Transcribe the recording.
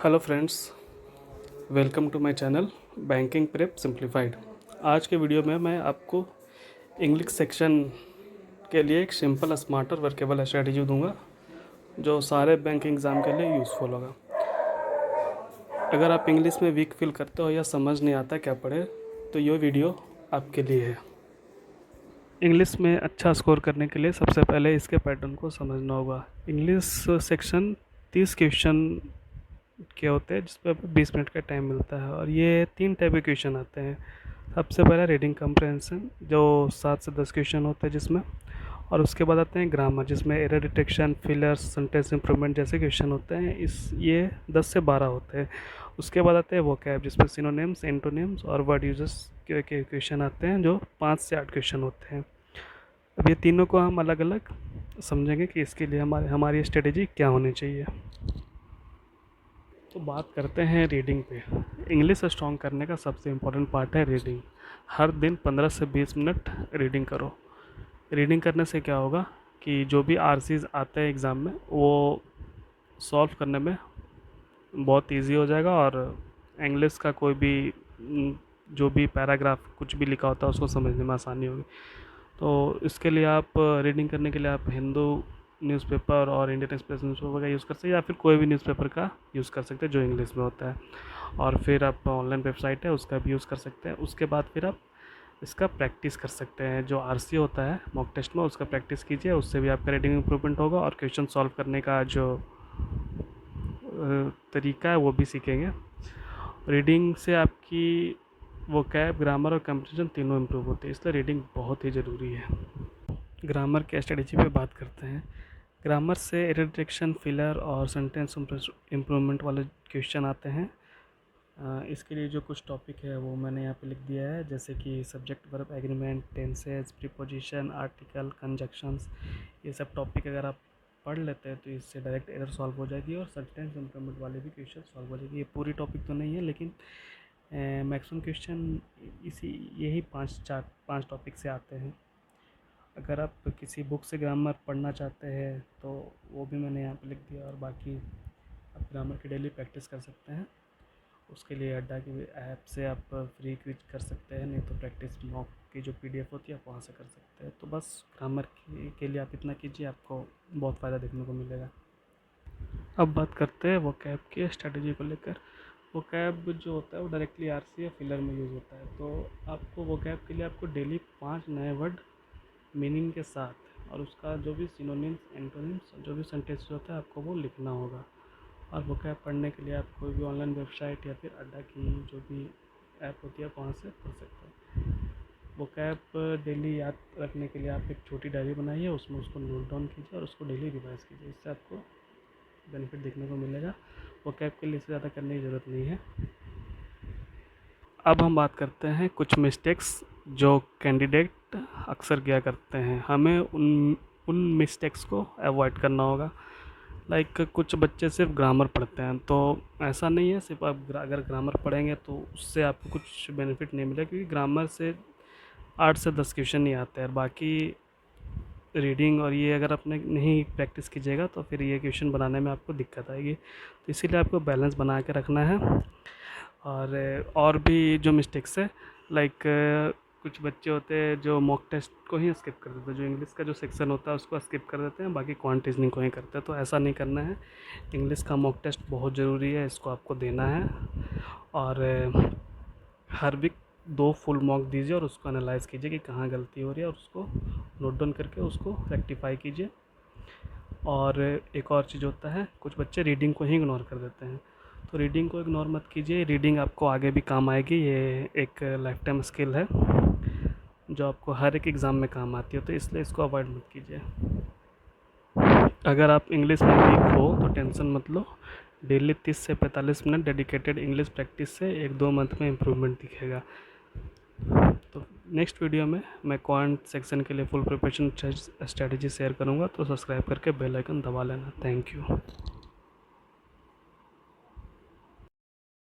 Hello friends, welcome to my channel banking prep simplified. आज के video में मैं आपको इंग्लिश सेक्शन के लिए एक सिंपल स्मार्टर वर्केबल स्ट्रेटजी दूंगा जो सारे बैंकिंग एग्ज़ाम के लिए यूज़फुल होगा। अगर आप इंग्लिश में वीक फील करते हो या समझ नहीं आता क्या पढ़े तो ये वीडियो आपके लिए है। इंग्लिश में अच्छा स्कोर करने के लिए सबसे पहले इसके पैटर्न को समझना होगा। इंग्लिश सेक्शन 30 क्वेश्चन के होते हैं जिस पर 20 मिनट का टाइम मिलता है और ये 3 टाइप के क्वेश्चन आते हैं। सबसे पहला रीडिंग कम्प्रहेंशन जो 7 से 10 क्वेश्चन होते हैं जिसमें, और उसके बाद आते हैं ग्रामर जिसमें error detection, fillers, sentence improvement जैसे क्वेश्चन होते हैं। ये 10 से 12 होते हैं। उसके बाद आते हैं वोकैब जिसमें सिनोनिम्स, एंटोनिम्स और वर्ड यूजेस के क्वेश्चन आते हैं जो 5 से 8 क्वेश्चन होते हैं। अब ये तीनों को हम अलग अलग समझेंगे कि इसके लिए हमारी स्ट्रेटेजी क्या होनी चाहिए। तो बात करते हैं रीडिंग पे। इंग्लिश स्ट्रॉन्ग करने का सबसे इम्पोर्टेंट पार्ट है रीडिंग। हर दिन 15 से 20 मिनट रीडिंग करो। रीडिंग करने से क्या होगा कि जो भी आरसीज आते हैं एग्ज़ाम में वो सॉल्व करने में बहुत इजी हो जाएगा और इंग्लिश का कोई भी जो भी पैराग्राफ कुछ भी लिखा होता है उसको समझने में आसानी होगी। तो इसके लिए आप रीडिंग करने के लिए आप हिंदू न्यूज़पेपर और इंडियन एक्सप्रेस न्यूज़पेपर का यूज़ कर सकते हैं या फिर कोई भी न्यूज़पेपर का यूज़ कर सकते हैं जो इंग्लिश में होता है। और फिर आप ऑनलाइन वेबसाइट है उसका भी यूज़ कर सकते हैं। उसके बाद फिर आप इसका प्रैक्टिस कर सकते हैं। जो आरसी होता है मॉक टेस्ट में उसका प्रैक्टिस कीजिए, उससे भी आपका रीडिंग इंप्रूवमेंट होगा और क्वेश्चन सॉल्व करने का जो तरीका है वो भी सीखेंगे। रीडिंग से आपकी वोकैब, ग्रामर और कंप्रीहेंशन तीनों इम्प्रूव होते हैं, इसलिए रीडिंग बहुत ही ज़रूरी है। ग्रामर के स्ट्रेटजी पे बात करते हैं। ग्रामर से एरर डिटेक्शन, फिलर और सेंटेंस इम्प्रूवमेंट वाले क्वेश्चन आते हैं। इसके लिए जो कुछ टॉपिक है वो मैंने यहाँ पे लिख दिया है, जैसे कि subject, verb, agreement, tenses, preposition, article, conjunctions. ये सब टॉपिक अगर आप पढ़ लेते हैं तो इससे डायरेक्ट एरर सॉल्व हो जाएगी और सेंटेंस इम्प्रूवमेंट वाले भी क्वेश्चन सॉल्व हो जाएगी। ये पूरी टॉपिक तो नहीं है लेकिन मैक्सिमम क्वेश्चन यही 5 टॉपिक से आते हैं। अगर आप किसी बुक से ग्रामर पढ़ना चाहते हैं तो वो भी मैंने यहाँ पे लिख दिया और बाकी आप ग्रामर की डेली प्रैक्टिस कर सकते हैं। उसके लिए अड्डा की ऐप से आप फ्री क्विज कर सकते हैं, नहीं तो प्रैक्टिस मॉक की जो पीडीएफ होती है आप वहाँ से कर सकते हैं। तो बस ग्रामर के लिए आप इतना कीजिए, आपको बहुत फ़ायदा देखने को मिलेगा। अब बात करते हैं वोकैब की स्ट्रेटजी को लेकर। वोकैब जो होता है वो डायरेक्टली आरसी या फिलर में यूज़ होता है। तो आपको वोकैब के लिए आपको डेली 5 नए वर्ड मीनिंग के साथ और उसका जो भी सिनोनिम्स, एंटोनिम्स, जो भी सेंटेंस होता है आपको वो लिखना होगा। और वोकैब पढ़ने के लिए आप कोई भी ऑनलाइन वेबसाइट या फिर अड्डा की जो भी ऐप होती है आप वहाँ से पढ़ सकते हैं। वोकैब डेली याद रखने के लिए आप एक छोटी डायरी बनाइए, उसमें उसको नोट डाउन कीजिए और उसको डेली रिवाइज कीजिए। इससे आपको बेनिफिट देखने को मिलेगा। वोकैब के लिए इससे ज़्यादा करने की ज़रूरत नहीं है। अब हम बात करते हैं कुछ मिस्टेक्स जो कैंडिडेट अक्सर किया करते हैं। हमें उन मिस्टेक्स को अवॉइड करना होगा। लाइक कुछ बच्चे सिर्फ ग्रामर पढ़ते हैं, तो ऐसा नहीं है सिर्फ आप अगर ग्रामर पढ़ेंगे तो उससे आपको कुछ बेनिफिट नहीं मिलेगा, क्योंकि ग्रामर से 8 से 10 क्वेश्चन नहीं आते हैं। बाकी रीडिंग और ये अगर आपने नहीं प्रैक्टिस कीजिएगा तो फिर ये क्वेश्चन बनाने में आपको दिक्कत आएगी। तो इसीलिए आपको बैलेंस बना के रखना है। और भी जो मिस्टेक्स है, लाइक कुछ बच्चे होते हैं जो मॉक टेस्ट को ही स्किप कर देते हैं, जो इंग्लिश का जो सेक्शन होता है उसको स्किप कर देते हैं, बाकी क्वांटिजनिंग को ही करते हैं। तो ऐसा नहीं करना है। इंग्लिश का मॉक टेस्ट बहुत ज़रूरी है, इसको आपको देना है। और हर वीक 2 फुल मॉक दीजिए और उसको एनालाइज़ कीजिए कि कहाँ गलती हो रही है और उसको नोट डाउन करके उसको रेक्टिफाई कीजिए। और एक और चीज़ होता है, कुछ बच्चे रीडिंग को ही इग्नोर कर देते हैं, तो रीडिंग को इग्नोर मत कीजिए। रीडिंग आपको आगे भी काम आएगी। ये एक लाइफ टाइम स्किल है जो आपको हर एक एग्ज़ाम में काम आती है, तो इसलिए इसको अवॉइड मत कीजिए। अगर आप इंग्लिश में वीक हो तो टेंशन मत लो। डेली 30 से 45 मिनट डेडिकेटेड इंग्लिश प्रैक्टिस से 1-2 मंथ में इम्प्रूवमेंट दिखेगा। तो नेक्स्ट वीडियो में मैं क्वांट सेक्शन के लिए फुल प्रिपरेशन स्ट्रेटजी शेयर करूँगा, तो सब्सक्राइब करके बेल आइकन दबा लेना। Thank you.